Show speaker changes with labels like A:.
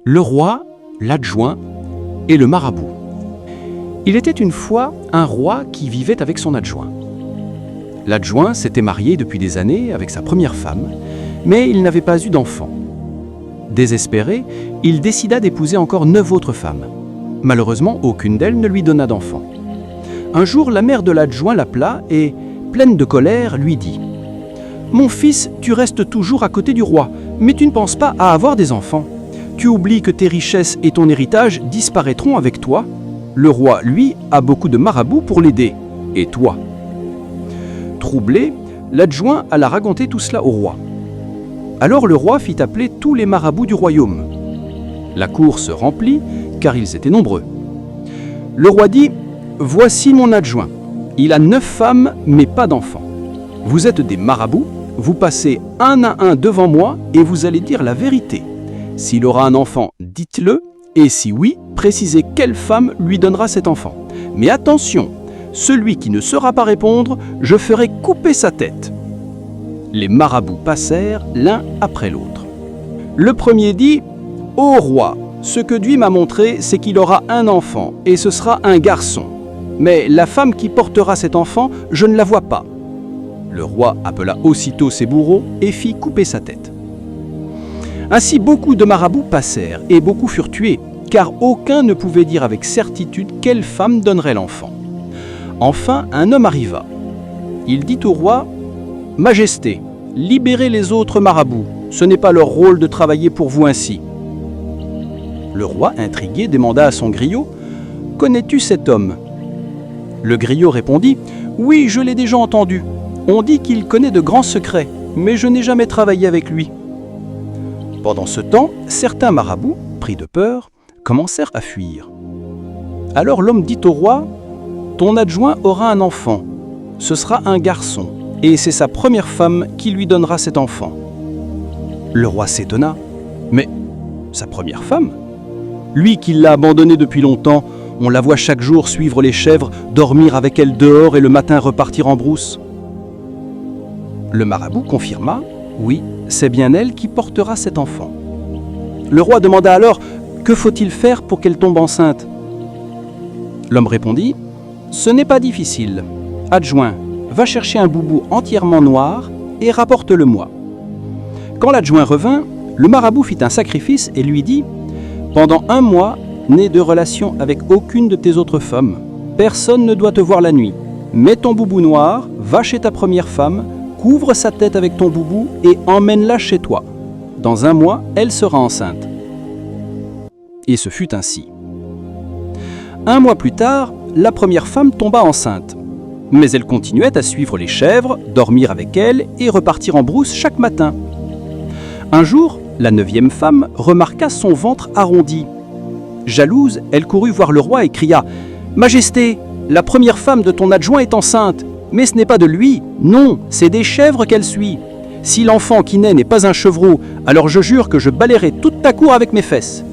A: le roi, l'adjoint et le marabout. Il était une fois un roi qui vivait avec son adjoint. L'adjoint s'était marié depuis des années avec sa première femme, mais il n'avait pas eu d'enfant. Désespéré, il décida d'épouser encore 9 autres femmes. Malheureusement, aucune d'elles ne lui donna d'enfant. Un jour, la mère de l'adjoint l'appela et, pleine de colère, lui dit « Mon fils, tu restes toujours à côté du roi, mais tu ne penses pas à avoir des enfants. Tu oublies que tes richesses et ton héritage disparaîtront avec toi. Le roi, lui, a beaucoup de marabouts pour l'aider. Et toi ?» Troublé, l'adjoint alla raconter tout cela au roi. Alors le roi fit appeler tous les marabouts du royaume. La cour se remplit, car ils étaient nombreux. Le roi dit « Voici mon adjoint. Il a 9 femmes, mais pas d'enfants. Vous êtes des marabouts, vous passez un à un devant moi et vous allez dire la vérité. S'il aura un enfant, dites-le, et si oui, précisez quelle femme lui donnera cet enfant. Mais attention, celui qui ne saura pas répondre, je ferai couper sa tête. » Les marabouts passèrent l'un après l'autre. Le premier dit « Ô roi, ce que Dieu m'a montré, c'est qu'il aura un enfant, et ce sera un garçon. Mais la femme qui portera cet enfant, je ne la vois pas. » Le roi appela aussitôt ses bourreaux et fit couper sa tête. Ainsi beaucoup de marabouts passèrent, et beaucoup furent tués, car aucun ne pouvait dire avec certitude quelle femme donnerait l'enfant. Enfin, un homme arriva. Il dit au roi « Majesté, libérez les autres marabouts, ce n'est pas leur rôle de travailler pour vous ainsi. » Le roi, intrigué, demanda à son griot « Connais-tu cet homme ?» Le griot répondit « Oui, je l'ai déjà entendu. On dit qu'il connaît de grands secrets, mais je n'ai jamais travaillé avec lui. » Pendant ce temps, certains marabouts, pris de peur, commencèrent à fuir. Alors l'homme dit au roi « Ton adjoint aura un enfant. Ce sera un garçon, et c'est sa première femme qui lui donnera cet enfant. » Le roi s'étonna. « Mais sa première femme ? Lui qui l'a abandonnée depuis longtemps, on la voit chaque jour suivre les chèvres, dormir avec elles dehors et le matin repartir en brousse. » Le marabout confirma « Oui, c'est bien elle qui portera cet enfant. » Le roi demanda alors « Que faut-il faire pour qu'elle tombe enceinte ?» L'homme répondit « Ce n'est pas difficile. Adjoint, va chercher un boubou entièrement noir et rapporte-le-moi. » Quand l'adjoint revint, le marabout fit un sacrifice et lui dit « Pendant 1 mois, n'aie de relation avec aucune de tes autres femmes. Personne ne doit te voir la nuit. Mets ton boubou noir, va chez ta première femme, couvre sa tête avec ton boubou et emmène-la chez toi. Dans 1 mois, elle sera enceinte. » Et ce fut ainsi. 1 mois plus tard, la première femme tomba enceinte. Mais elle continuait à suivre les chèvres, dormir avec elles et repartir en brousse chaque matin. Un jour, la 9e femme remarqua son ventre arrondi. Jalouse, elle courut voir le roi et cria « Majesté, la première femme de ton adjoint est enceinte, mais ce n'est pas de lui, non, c'est des chèvres qu'elle suit. Si l'enfant qui naît n'est pas un chevreau, alors je jure que je balayerai toute ta cour avec mes fesses. »